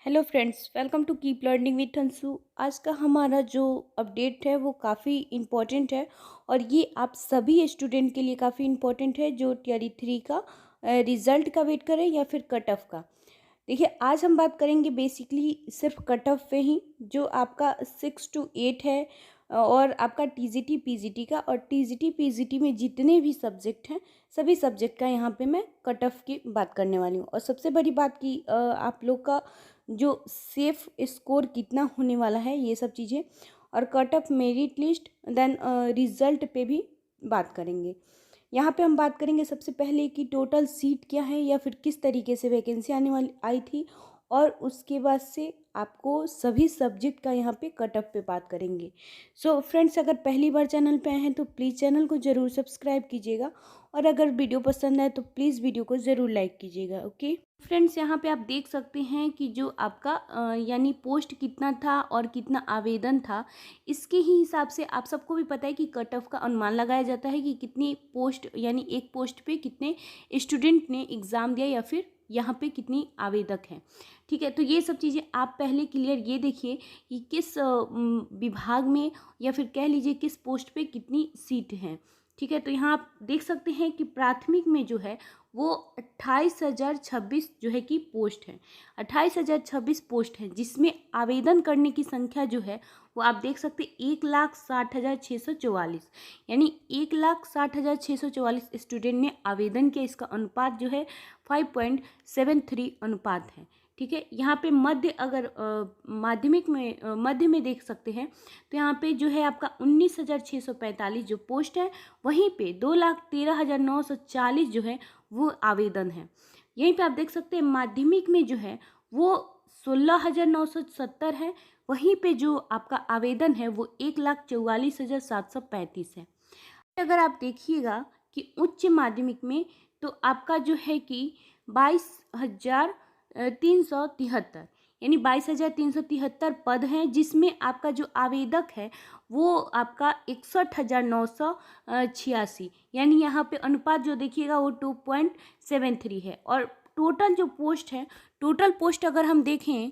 Hello friends, welcome to keep learning with Anshu. आज का हमारा जो अपडेट है वो काफ़ी इम्पोर्टेंट है और ये आप सभी स्टूडेंट के लिए काफ़ी इम्पोर्टेंट है जो टीआरई 3 का रिज़ल्ट का वेट करें या फिर कट ऑफ का। देखिए, आज हम बात करेंगे बेसिकली सिर्फ कट ऑफ पे ही, जो आपका 6 to 8 है और आपका टीजीटी पीजीटी का। और टीजीटी पीजीटी में जितने भी सब्जेक्ट हैं सभी सब्जेक्ट का यहाँ पे मैं कट ऑफ की बात करने वाली हूँ। और सबसे बड़ी बात कि आप लोग का जो सेफ स्कोर कितना होने वाला है, ये सब चीज़ें, और cut off merit list, then result पे भी बात करेंगे। यहाँ पे हम बात करेंगे सबसे पहले कि टोटल सीट क्या है या फिर किस तरीके से वैकेंसी आने वाली आई थी, और उसके बाद से आपको सभी सब्जेक्ट का यहाँ पे कट ऑफ पे बात करेंगे। सो फ्रेंड्स, अगर पहली बार चैनल पे आए हैं तो प्लीज़ चैनल को ज़रूर सब्सक्राइब कीजिएगा, और अगर वीडियो पसंद आए तो प्लीज़ वीडियो को ज़रूर लाइक कीजिएगा। ओके फ्रेंड्स, यहाँ पे आप देख सकते हैं कि जो आपका यानी पोस्ट कितना था और कितना आवेदन था, इसके ही हिसाब से आप सबको भी पता है कि कट ऑफ का अनुमान लगाया जाता है कि कितनी पोस्ट यानी एक पोस्ट पे कितने स्टूडेंट ने एग्ज़ाम दिया या फिर यहाँ पे कितनी आवेदक हैं। ठीक है, तो ये सब चीज़ें आप पहले क्लियर ये देखिए कि किस विभाग में या फिर कह लीजिए किस पोस्ट पे कितनी सीट हैं। ठीक है, तो यहाँ आप देख सकते हैं कि प्राथमिक में जो है वो 28,026 जो है कि पोस्ट है। 28,026 पोस्ट है, जिसमें आवेदन करने की संख्या जो है वो आप देख सकते हैं 1,60,644, यानी 1,60,644 स्टूडेंट ने आवेदन किया। इसका अनुपात जो है 5.73 अनुपात है। ठीक है, यहाँ पे मध्य अगर माध्यमिक में मध्य में देख सकते हैं तो यहाँ पे जो है आपका 19,645 जो पोस्ट है, वहीं पे 2,13,940 जो है वो आवेदन है। यहीं पे आप देख सकते हैं माध्यमिक में जो है वो 16,970 है, वहीं पे जो आपका आवेदन है वो 1,44,735 है। अगर आप देखिएगा कि उच्च माध्यमिक में तो आपका जो है कि 22,373, यानी 22,373 पद हैं, जिसमें आपका जो आवेदक है वो आपका 61,986, यानी यहाँ पे अनुपात जो देखिएगा वो 2.73 है। और टोटल जो पोस्ट है, टोटल पोस्ट अगर हम देखें,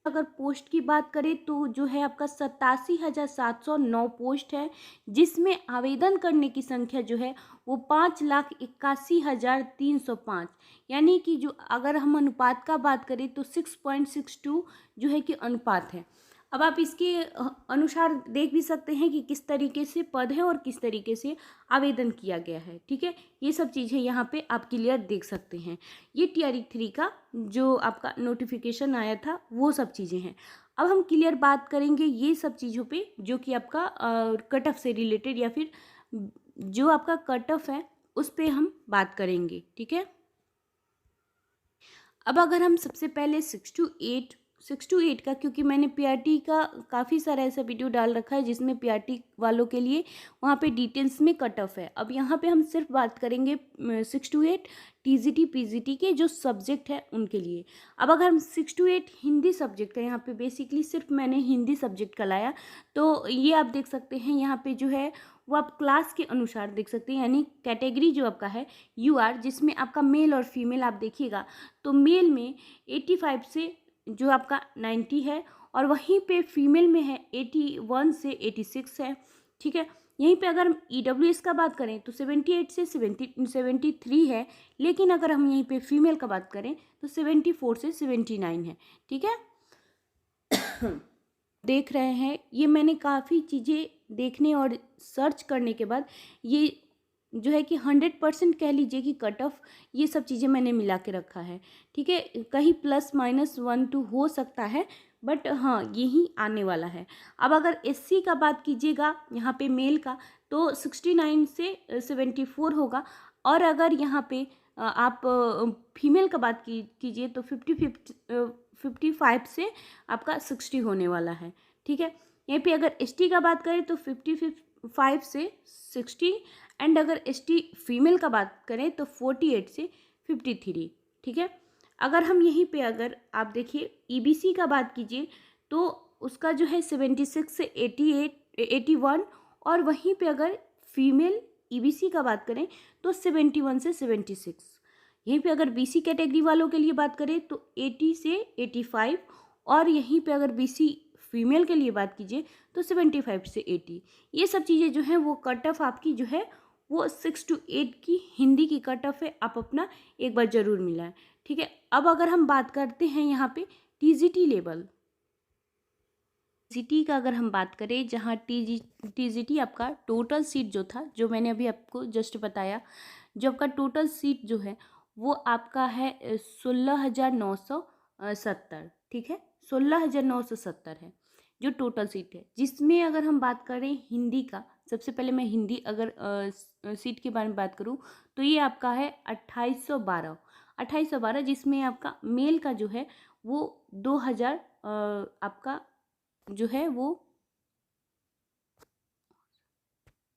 अगर पोस्ट की बात करें तो जो है आपका 87,709 पोस्ट है, जिसमें आवेदन करने की संख्या जो है वो 5,81,305, यानी कि जो अगर हम अनुपात का बात करें तो 6.62 जो है कि अनुपात है। अब आप इसके अनुसार देख भी सकते हैं कि किस तरीके से पद है और किस तरीके से आवेदन किया गया है। ठीक है, ये सब चीज़ें यहाँ पे आप क्लियर देख सकते हैं। ये टीआरई 3 का जो आपका नोटिफिकेशन आया था वो सब चीज़ें हैं। अब हम क्लियर बात करेंगे ये सब चीज़ों पे जो कि आपका कट ऑफ से रिलेटेड या फिर जो आपका कट ऑफ है उस पे हम बात करेंगे। ठीक है, अब अगर हम सबसे पहले 6 to 8 का, क्योंकि मैंने पीआरटी का काफ़ी सारा ऐसा वीडियो डाल रखा है जिसमें पीआरटी वालों के लिए वहाँ पे डिटेल्स में कट ऑफ है। अब यहाँ पे हम सिर्फ बात करेंगे 6 to 8 टीजीटी पीजीटी के जो सब्जेक्ट है उनके लिए। अब अगर हम 6 to 8 हिंदी सब्जेक्ट है, यहाँ पे बेसिकली सिर्फ मैंने हिंदी सब्जेक्ट का लाया, तो ये आप देख सकते हैं यहाँ पे जो है वो आप क्लास के अनुसार देख सकते हैं, यानी कैटेगरी जो आपका है यूआर, जिसमें आपका मेल और फीमेल आप देखिएगा तो मेल में 85 से जो आपका 90 है, और वहीं पे फीमेल में है 81 से 86 है। ठीक है, यहीं पे अगर हम ईडब्ल्यूएस का बात करें तो 78 से 73 है, लेकिन अगर हम यहीं पे फीमेल का बात करें तो 74 से 79 है। ठीक है, देख रहे हैं ये मैंने काफ़ी चीज़ें देखने और सर्च करने के बाद ये जो है कि 100% कह लीजिए कि कट ऑफ ये सब चीज़ें मैंने मिला के रखा है। ठीक है, कहीं +-1-2 हो सकता है, बट हाँ यही आने वाला है। अब अगर एससी का बात कीजिएगा यहाँ पे मेल का तो 69 से 74 होगा, और अगर यहाँ पे आप फीमेल का बात कीजिए तो 55 से आपका 60 होने वाला है। ठीक है, यहीं पे अगर एसटी का बात करें तो 55 से 60, एंड अगर एसटी फीमेल का बात करें तो 48 से 53। ठीक है, अगर हम यहीं पे अगर आप देखिए ईबीसी का बात कीजिए तो उसका जो है 76 से 81, और वहीं पे अगर फीमेल ईबीसी का बात करें तो 71 से 76, यहीं पे अगर बीसी कैटेगरी वालों के लिए बात करें तो 80 से 85, और यहीं पे अगर बीसी फीमेल के लिए बात कीजिए तो 75 से 80। ये सब चीज़ें जो हैं वो कट ऑफ आपकी जो है वो 6 to 8 की हिंदी की कट ऑफ है, आप अपना एक बार ज़रूर मिलाएं। ठीक है, अब अगर हम बात करते हैं यहाँ पे टीजीटी लेवल, टीजीटी का अगर हम बात करें, जहाँ टीजीटी आपका टोटल सीट जो था, जो मैंने अभी आपको जस्ट बताया, जो आपका टोटल सीट जो है वो आपका है 16,970। ठीक है, 16,970 है जो टोटल सीट है, जिसमें अगर हम बात करें हिंदी का, सबसे पहले मैं हिंदी अगर सीट के बारे में बात करूं तो ये आपका है 2812, जिसमें आपका मेल का जो है वो 2000 आपका जो है वो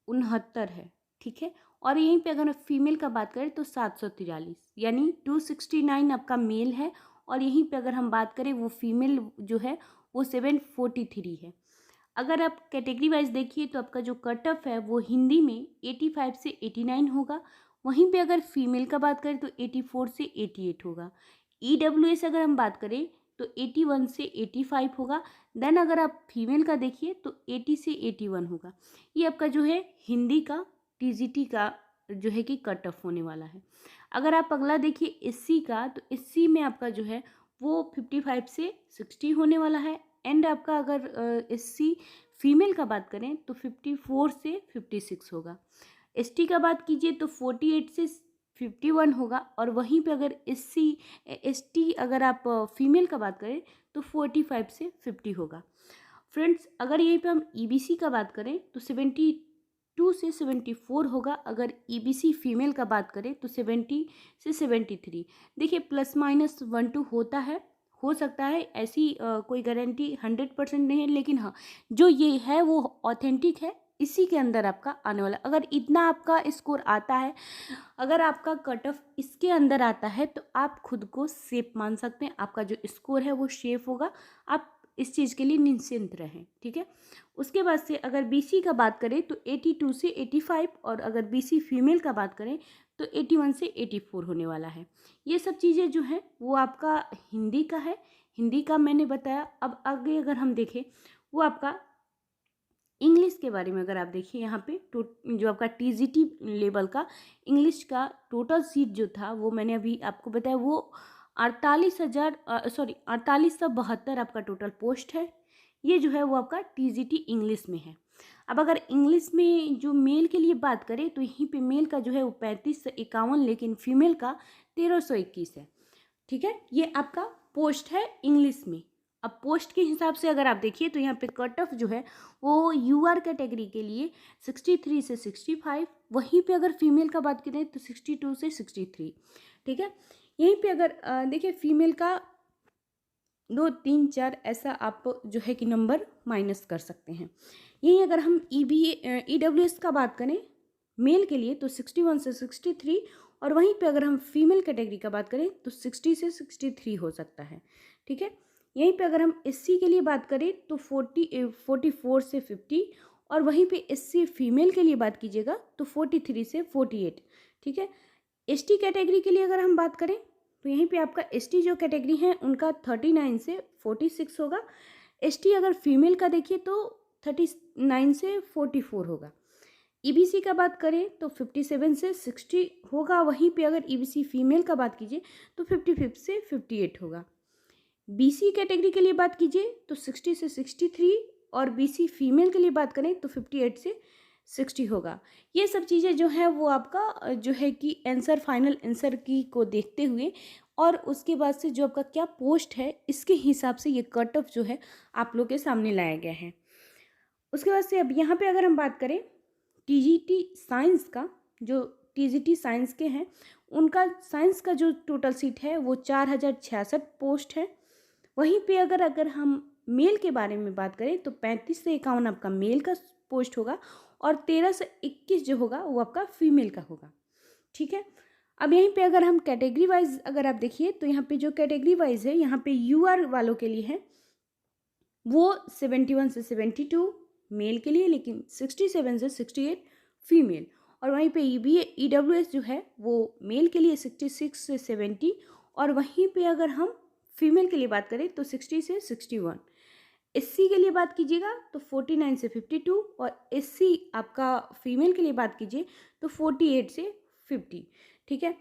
69 है। ठीक है, और यहीं पे अगर फीमेल का बात करें तो 743, यानी 269 आपका मेल है, और यहीं पे अगर हम बात करें वो फीमेल जो है वो 743 है। अगर आप कैटेगरी वाइज देखिए तो आपका जो कट ऑफ है वो हिंदी में 85 से 89 होगा, वहीं पे अगर फीमेल का बात करें तो 84 से 88 होगा। ईडब्ल्यूएस अगर हम बात करें तो 81 से 85 होगा। देन अगर आप फीमेल का देखिए तो 80 से 81 होगा। ये आपका जो है हिंदी का टीजीटी का जो है कि कट ऑफ होने वाला है। अगर आप अगला देखिए एससी का, तो एससी में आपका जो है वो 55 से 60 होने वाला है। एंड आपका अगर एससी फीमेल का बात करें तो 54 से 56 होगा। एसटी का बात कीजिए तो 48 से 51 होगा, और वहीं पे अगर एसटी अगर आप फीमेल का बात करें तो 45 से 50 होगा। फ्रेंड्स, अगर यहीं पे हम ईबीसी का बात करें तो 72 से 74 होगा। अगर ईबीसी फीमेल का बात करें तो 70 से 73। देखिए प्लस माइनस 1-2 होता है, हो सकता है, ऐसी कोई गारंटी 100% नहीं है, लेकिन हाँ जो ये है वो ऑथेंटिक है, इसी के अंदर आपका आने वाला। अगर इतना आपका स्कोर आता है, अगर आपका कट ऑफ इसके अंदर आता है तो आप खुद को सेफ मान सकते हैं, आपका जो स्कोर है वो सेफ होगा, आप इस चीज़ के लिए निश्चिंत रहें। ठीक है, उसके बाद से अगर बीसी का बात करें तो 82 से 85, और अगर बीसी फीमेल का बात करें तो 81 से 84 होने वाला है। ये सब चीज़ें जो हैं वो आपका हिंदी का है, हिंदी का मैंने बताया। अब आगे अगर हम देखें वो आपका इंग्लिश के बारे में अगर आप देखिए, यहाँ पे जो आपका टीजीटी लेवल का इंग्लिश का टोटल सीट जो था वो मैंने अभी आपको बताया, वो 48,72 आपका टोटल पोस्ट है। ये जो है वो आपका टीजीटी इंग्लिश में है। अब अगर इंग्लिश में जो मेल के लिए बात करें तो यहीं पे मेल का जो है वो 3551, लेकिन फीमेल का 1321 है। ठीक है, ये आपका पोस्ट है इंग्लिश में। अब पोस्ट के हिसाब से अगर आप देखिए तो यहाँ पे कट ऑफ जो है वो यूआर कैटेगरी के लिए 63 से 65, वहीं पे अगर फीमेल का बात करें तो 62 से 63। ठीक है, यहीं पे अगर देखिए फीमेल का 2, 3, 4 ऐसा आप जो है कि नंबर माइनस कर सकते हैं। यहीं अगर हम ईडब्ल्यूएस का बात करें मेल के लिए तो 61 से 63, और वहीं पे अगर हम फीमेल कैटेगरी का बात करें तो 60 से 63 हो सकता है। ठीक है, यहीं पे अगर हम एससी के लिए बात करें तो 44 से 50, और वहीं पे एससी फीमेल के लिए बात कीजिएगा तो 43 से 48। ठीक है, एसटी कैटेगरी के लिए अगर हम बात करें तो यहीं पे आपका एसटी जो कैटेगरी है उनका 39 से 46 होगा। एसटी अगर फीमेल का देखिए तो 39 से 44 होगा। ईबीसी का बात करें तो 57 से 60 होगा, वहीं पे अगर ईबीसी फीमेल का बात कीजिए तो 55 से 58 होगा। बीसी कैटेगरी के लिए बात कीजिए तो 60 से 63, और बीसी फीमेल के लिए बात करें तो 58 से 60 होगा। ये सब चीज़ें जो है वो आपका जो है कि आंसर, फाइनल आंसर की को देखते हुए, और उसके बाद से जो आपका क्या पोस्ट है इसके हिसाब से ये कट ऑफ जो है आप लोग के सामने लाया गया है। उसके बाद से अब यहाँ पे अगर हम बात करें टीजीटी साइंस का, जो टीजीटी साइंस के हैं उनका साइंस का जो टोटल सीट है वो 4066 पोस्ट है। वहीं पे अगर हम मेल के बारे में बात करें तो 35 से 51 आपका मेल का पोस्ट होगा, और 13 से 21 जो होगा वो आपका फीमेल का होगा। ठीक है, अब यहीं पे अगर हम कैटेगरी वाइज अगर आप देखिए तो यहाँ पे जो कैटेगरी वाइज है यहाँ पे यूआर वालों के लिए है वो 71 से 72 मेल के लिए, लेकिन 67 से 68 फीमेल, और वहीं पे EWS जो है वो मेल के लिए 66 से 70, और वहीं पे अगर हम फीमेल के लिए बात करें तो 60 से 61। SC के लिए बात कीजिएगा तो 49 से 52, और SC आपका फीमेल के लिए बात कीजिए तो 48 से 50। ठीक है।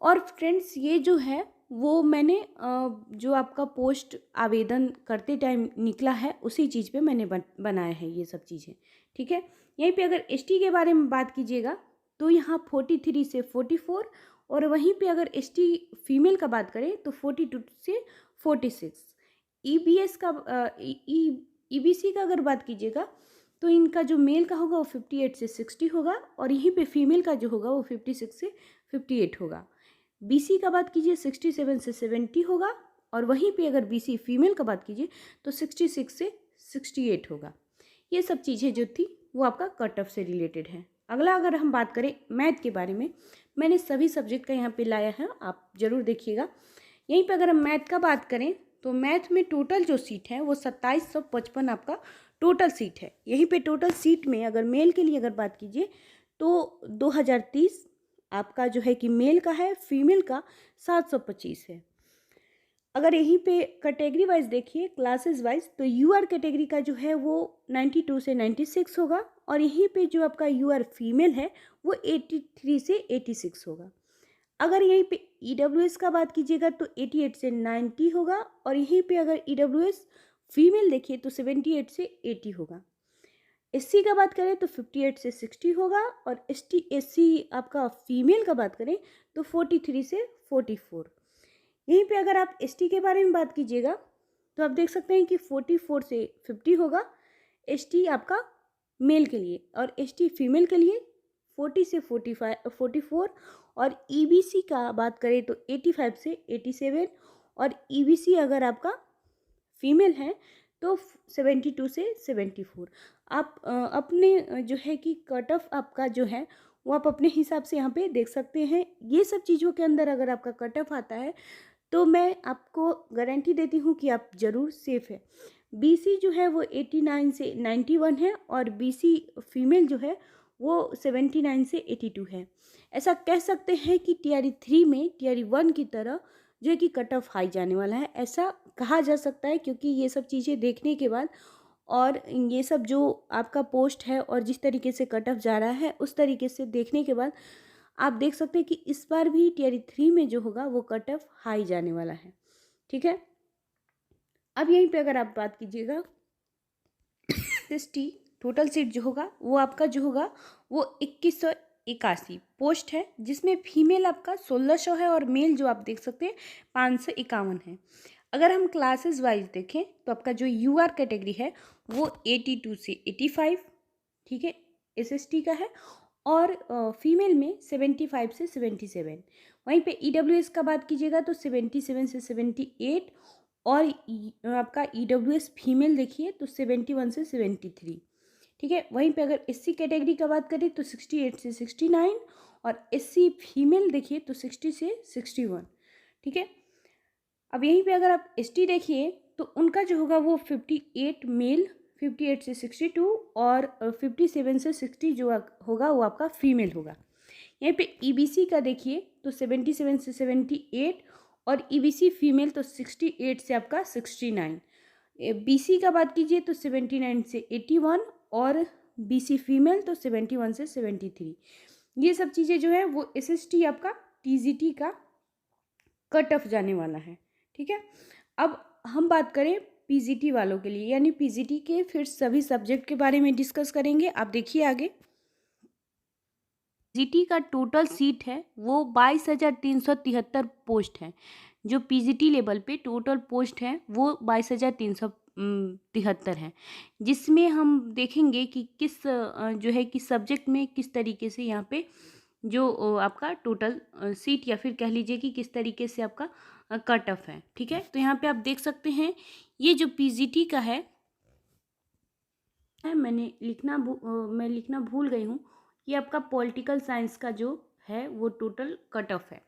और फ्रेंड्स ये जो है वो मैंने जो आपका पोस्ट आवेदन करते टाइम निकला है उसी चीज़ पे मैंने बनाया है ये सब चीज़ें। ठीक है। यहीं पे अगर ST के बारे में बात कीजिएगा तो यहाँ 43 से 44, और वहीं पे अगर ST फीमेल का बात करें तो 42 से 46। EBS का EBC का अगर बात कीजिएगा तो इनका जो मेल का होगा वो 58 से 60 होगा, और यहीं पे फीमेल का जो होगा वो 56 से 58 होगा। BC का बात कीजिए 67 से 70 होगा, और वहीं पे अगर BC फीमेल का बात कीजिए तो 66 से 68 होगा। ये सब चीज़ें जो थी वो आपका कट ऑफ से रिलेटेड है। अगला अगर हम बात करें मैथ के बारे में, मैंने सभी सब्जेक्ट का यहाँ पे लाया है, आप ज़रूर देखिएगा। यहीं पे अगर हम मैथ का बात करें तो मैथ में टोटल जो सीट है वो 2755 आपका टोटल सीट है। यहीं पे टोटल सीट में अगर मेल के लिए अगर बात कीजिए तो 2030 आपका जो है कि मेल का है, फीमेल का 725 है। अगर यहीं पे कैटेगरी वाइज देखिए क्लासेस वाइज तो UR कैटेगरी का जो है वो 92 से 96 होगा, और यहीं पे जो आपका UR फीमेल है वो 83 से 86 होगा। अगर यहीं पे EWS का बात कीजिएगा तो 88 से 90 होगा, और यहीं पे अगर EWS फीमेल देखिए तो 78 से 80 होगा। SC का बात करें तो 58 से 60 होगा, और SC आपका फीमेल का बात करें तो 43 से 44। यहीं पे अगर आप ST के बारे में बात कीजिएगा तो आप देख सकते हैं कि 44 से 50 होगा ST आपका मेल के लिए, और ST फीमेल के लिए 40 से 44। और EBC का बात करें तो 85 से 87, और EBC अगर आपका फीमेल है तो 72 से 74। आप अपने जो है कि कट ऑफ आपका जो है वो आप अपने हिसाब से यहाँ पे देख सकते हैं। ये सब चीज़ों के अंदर अगर आपका कट ऑफ आता है तो मैं आपको गारंटी देती हूँ कि आप ज़रूर सेफ़ है। BC जो है वो 89 से 91 है, और BC फीमेल जो है वो 79 से 82 है। ऐसा कह सकते हैं कि TRE 3 में TRE 1 की तरह जो है कि कट ऑफ हाई जाने वाला है, ऐसा कहा जा सकता है, क्योंकि ये सब चीज़ें देखने के बाद और ये सब जो आपका पोस्ट है और जिस तरीके से कट ऑफ जा रहा है उस तरीके से देखने के बाद आप देख सकते हैं कि इस बार भी TRE 3 में जो होगा वो कट ऑफ हाई जाने वाला है। ठीक है। अब यहीं पे अगर आप बात कीजिएगा ST टोटल सीट जो होगा वो आपका जो होगा वो 2181 पोस्ट है, जिसमें फीमेल आपका 1600 है और मेल जो आप देख सकते हैं 551 है। अगर हम क्लासेस वाइज देखें तो आपका जो UR कैटेगरी है वो 82 से 85, ठीक है, SST का है, और फीमेल में 75 से 77। वहीं पे EWS का बात कीजिएगा तो 77 से 78, और आपका EWS फीमेल देखिए तो 71 से 73। ठीक है। वहीं पे अगर SC कैटेगरी का बात करें तो 68 से 69, और SC फीमेल देखिए तो 60 से 61। ठीक है। अब यहीं पे अगर आप ST देखिए तो उनका जो होगा वो 58 मेल, 58 से 62, और 57 से 60 जो होगा वो आपका फीमेल होगा। यहीं पे EBC का देखिए तो 77 से 78, और EBC फीमेल तो 68 से आपका 69। BC का बात कीजिए तो 79 से 81, और BC फीमेल तो 71 से 73। ये सब चीज़ें जो है वो SST आपका TGT का कट ऑफ जाने वाला है। ठीक है। अब हम बात करें PGT वालों के लिए, यानी PGT के फिर सभी सब्जेक्ट के बारे में डिस्कस करेंगे। आप देखिए आगे PGT का टोटल सीट है वो 22,373 पोस्ट है। जो PGT लेवल पे टोटल पोस्ट है वो 22,373 है, जिसमें हम देखेंगे कि किस जो है कि सब्जेक्ट में किस तरीके से यहाँ पे जो आपका टोटल सीट या फिर कह लीजिए कि किस तरीके से आपका कट ऑफ है। ठीक है। तो यहाँ पे आप देख सकते हैं ये जो PGT का है मैं लिखना भूल गई हूँ कि आपका पॉलिटिकल साइंस का जो है वो टोटल कट ऑफ है।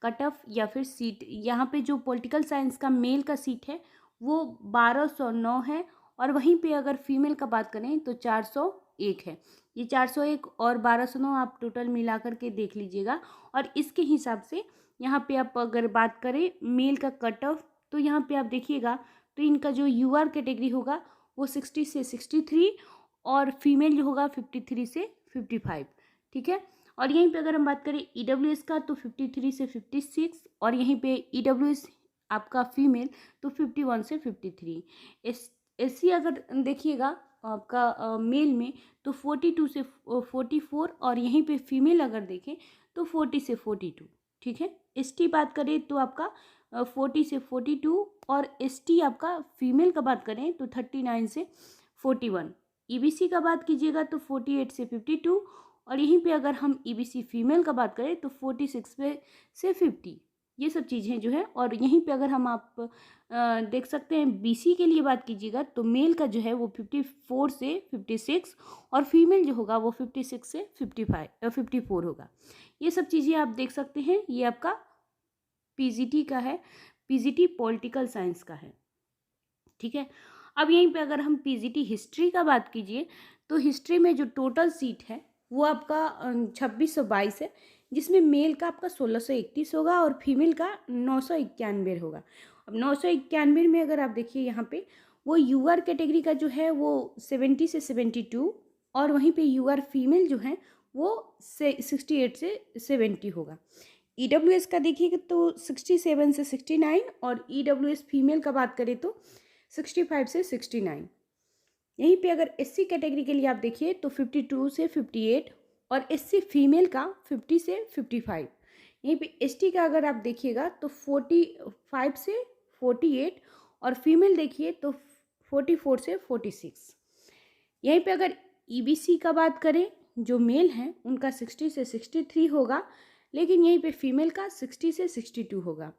कट ऑफ या फिर सीट, यहाँ पे जो पॉलिटिकल साइंस का मेल का सीट है वो 1209 है, और वहीं पे अगर फीमेल का बात करें तो 401 है। ये 401 और 1209 आप टोटल मिला करके देख लीजिएगा। और इसके हिसाब से यहाँ पे आप अगर बात करें मेल का कट ऑफ, तो यहाँ पे आप देखिएगा तो इनका जो यूआर कैटेगरी होगा वो 60 से 63 और फीमेल जो होगा 53 से 55, ठीक है। और यहीं पे अगर हम बात करें ईडब्ल्यूएस का तो 53 से 56 और यहीं पे ईडब्ल्यूएस आपका फीमेल तो 51 से 53। एससी अगर देखिएगा आपका मेल में तो 42 से 44 और यहीं पे फीमेल अगर देखें तो 40 से 42, ठीक है। एसटी बात करें तो आपका 40 से 42 और एसटी आपका फीमेल का बात करें तो 39 से 41। ईबीसी का बात कीजिएगा तो 48 से 52 और यहीं पे अगर हम ईबीसी फीमेल का बात करें तो 46 से 50। ये सब चीज़ें जो है, और यहीं पे अगर हम आप देख सकते हैं बीसी के लिए बात कीजिएगा तो मेल का जो है वो 54 से 56 और फीमेल जो होगा वो 56 से 54 होगा। ये सब चीज़ें आप देख सकते हैं। ये आपका पीजीटी का है, पीजीटी पॉलिटिकल साइंस का है, ठीक है। अब यहीं पे अगर हम पीजीटी हिस्ट्री का बात कीजिए तो हिस्ट्री में जो टोटल सीट है वो आपका 2622 है, जिसमें मेल का आपका 1631 होगा और फीमेल का 991 होगा। अब 991 में अगर आप देखिए यहाँ पे वो यूआर कैटेगरी का जो है वो 70 से 72 और वहीं पे यूआर फीमेल जो है वो 68 से 70 होगा। ईडब्ल्यूएस का देखिएगा तो 67 से 69 और ईडब्ल्यूएस फीमेल का बात करें तो 65 से 69। यहीं पे अगर एससी कैटेगरी के लिए आप देखिए तो 52 से 58 और एससी फीमेल का 50 से 55। यहीं पे एसटी का अगर आप देखिएगा तो 45 से 48 और फीमेल देखिए तो 44 से 46। यहीं पे अगर ईबीसी का बात करें जो मेल हैं उनका 60 से 63 होगा, लेकिन यहीं पे फीमेल का 60 से 62 होगा।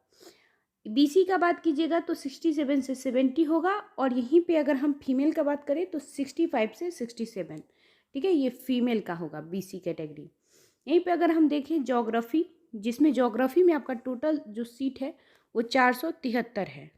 बीसी का बात कीजिएगा तो 67 से 70 होगा और यहीं पे अगर हम फीमेल का बात करें तो 65 से 67, ठीक है। ये फीमेल का होगा बीसी कैटेगरी। यहीं पे अगर हम देखें ज्योग्राफी, जिसमें ज्योग्राफी में आपका टोटल जो सीट है वो 473 है,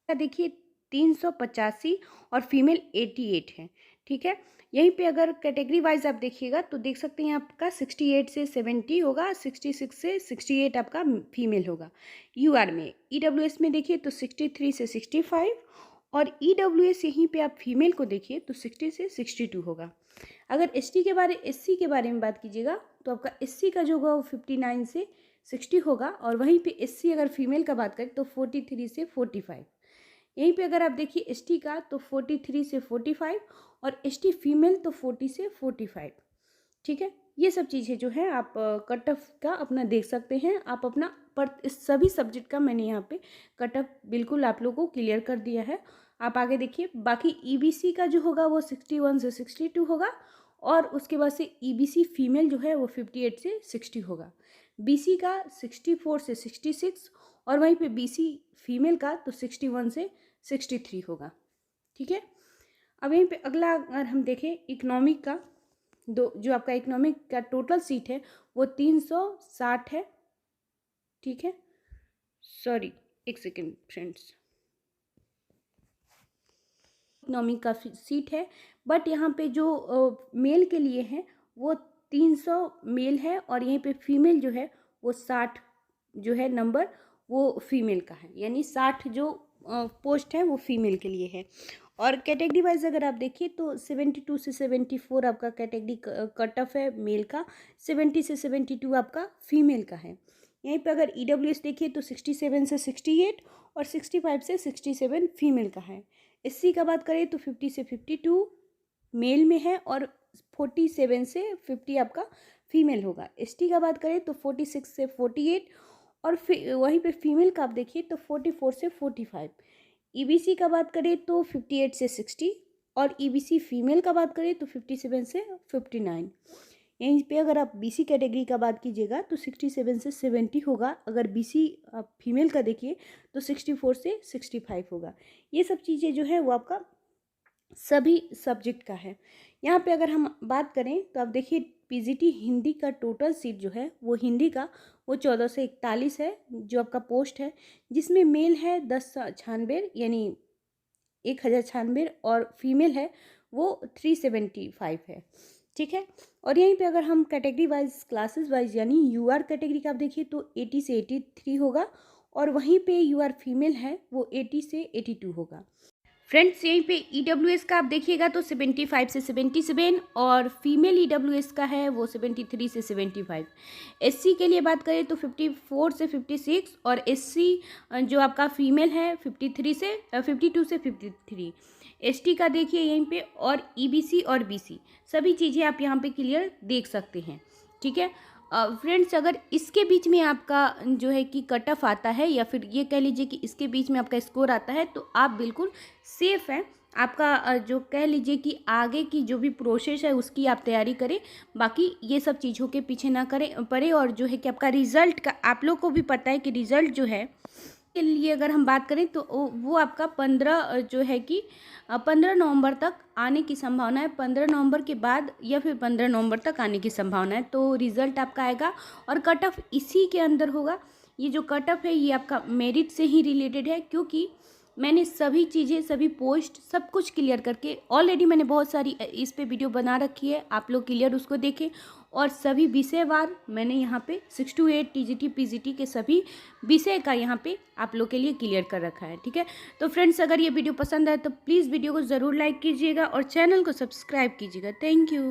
देखिए 385 और फीमेल 88 है, ठीक है। यहीं पे अगर कैटेगरी वाइज आप देखिएगा तो देख सकते हैं आपका 68 से 70 होगा, 66 से 68 आपका फीमेल होगा। यूआर में ईडब्ल्यूएस में देखिए तो 63 से 65 और ईडब्ल्यूएस यहीं पे आप फीमेल को देखिए तो 60 से 62 होगा। अगर एससी के बारे में बात कीजिएगा तो आपका एससी का जो होगा वो 59 से 60 होगा और वहीं पे एससी अगर फीमेल का बात करें तो 43 से 45। यहीं पे अगर आप देखिए एसटी का तो 43 से 45 और एसटी फीमेल तो 40 से 45, ठीक है। ये सब चीज़ें जो है आप कट ऑफ का अपना देख सकते हैं। आप अपना पर इस सभी सब्जेक्ट का मैंने यहाँ पे कट ऑफ बिल्कुल आप लोगों को क्लियर कर दिया है। आप आगे देखिए बाकी ईबीसी का जो होगा वो 61 से 62 होगा और उसके बाद से ईबीसी फीमेल जो है वो 58 से 60 होगा। बीसी का 64 से 66 और वहीं पे बीसी फीमेल का तो 61 से 63 होगा, ठीक है। अब यहीं पे अगला अगर हम देखें इकोनॉमिक का, जो आपका इकोनॉमिक का टोटल सीट है वो 360 है, ठीक है। सॉरी एक सेकेंड फ्रेंड्स, इकोनॉमिक का सीट है बट यहाँ पे जो मेल के लिए है वो 300 मेल है और यहीं पे फीमेल जो है वो 60 जो है नंबर वो फीमेल का है, यानी 60 जो पोस्ट है वो फीमेल के लिए है। और कैटेगरी वाइज अगर आप देखिए तो 72 से 74 आपका कैटेगरी कट ऑफ है मेल का, 70 से 72 आपका फीमेल का है। यहीं पे अगर ईडब्ल्यूएस देखिए तो 67 से 68 और 65 से 67 फीमेल का है। एससी का बात करें तो 50 से 52 मेल में है और 47 से 50 आपका फीमेल होगा। एसटी का बात करें तो 46 से 48 और वहीं पे फीमेल का आप देखिए तो 44 से 45। ईबीसी का बात करें तो 58 से 60 और ईबीसी फीमेल का बात करें तो 57 से 59। यहीं पे अगर आप बीसी कैटेगरी का बात कीजिएगा तो 67 से 70 होगा, अगर बीसी आप फीमेल का देखिए तो 64 से 65 होगा। ये सब चीज़ें जो है वो आपका सभी सब्जेक्ट का है। यहाँ पे अगर हम बात करें तो आप देखिए पीजीटी हिंदी का टोटल सीट जो है वो हिंदी का वो 1441 है जो आपका पोस्ट है, जिसमें मेल है 1096 यानी 1096 और फीमेल है वो 375 है, ठीक है। और यहीं पे अगर हम कैटेगरी वाइज, क्लासेस वाइज यानी यूआर कैटेगरी का आप देखिए तो 80 से 83 होगा, और वहीं पे यूआर फीमेल है वो 80 से 82 होगा। फ्रेंड्स यहीं पे ईडब्ल्यूएस का आप देखिएगा तो 75 से 77, और फीमेल ईडब्ल्यूएस का है वो 73 से 75। एससी के लिए बात करें तो 54 से 56, और एससी जो आपका फीमेल है 52 से 53। एसटी का देखिए यहीं पे, और ईबीसी और बीसी सभी चीज़ें आप यहाँ पे क्लियर देख सकते हैं, ठीक है। फ्रेंड्स अगर इसके बीच में आपका जो है कि कट ऑफ आता है, या फिर ये कह लीजिए कि इसके बीच में आपका स्कोर आता है, तो आप बिल्कुल सेफ हैं। आपका जो कह लीजिए कि आगे की जो भी प्रोसेस है उसकी आप तैयारी करें, बाकी ये सब चीज़ों के पीछे ना करें पड़े। और जो है कि आपका रिज़ल्ट का आप लोग को भी पता है कि रिज़ल्ट जो है के लिए अगर हम बात करें तो वो आपका 15 जो है कि 15 नवंबर तक आने की संभावना है। 15 नवंबर के बाद या फिर 15 नवंबर तक आने की संभावना है, तो रिज़ल्ट आपका आएगा और कट ऑफ इसी के अंदर होगा। ये जो कट ऑफ है ये आपका मेरिट से ही रिलेटेड है, क्योंकि मैंने सभी चीज़ें, सभी पोस्ट सब कुछ क्लियर करके ऑलरेडी मैंने बहुत सारी इस पे वीडियो बना रखी है, आप लोग क्लियर उसको देखें। और सभी विषयवार मैंने यहाँ पे 6 to 8 टीजीटी पीजीटी के सभी विषय का यहाँ पे आप लोग के लिए क्लियर कर रखा है, ठीक है। तो फ्रेंड्स अगर ये वीडियो पसंद आए तो प्लीज़ वीडियो को ज़रूर लाइक कीजिएगा और चैनल को सब्सक्राइब कीजिएगा। Thank you.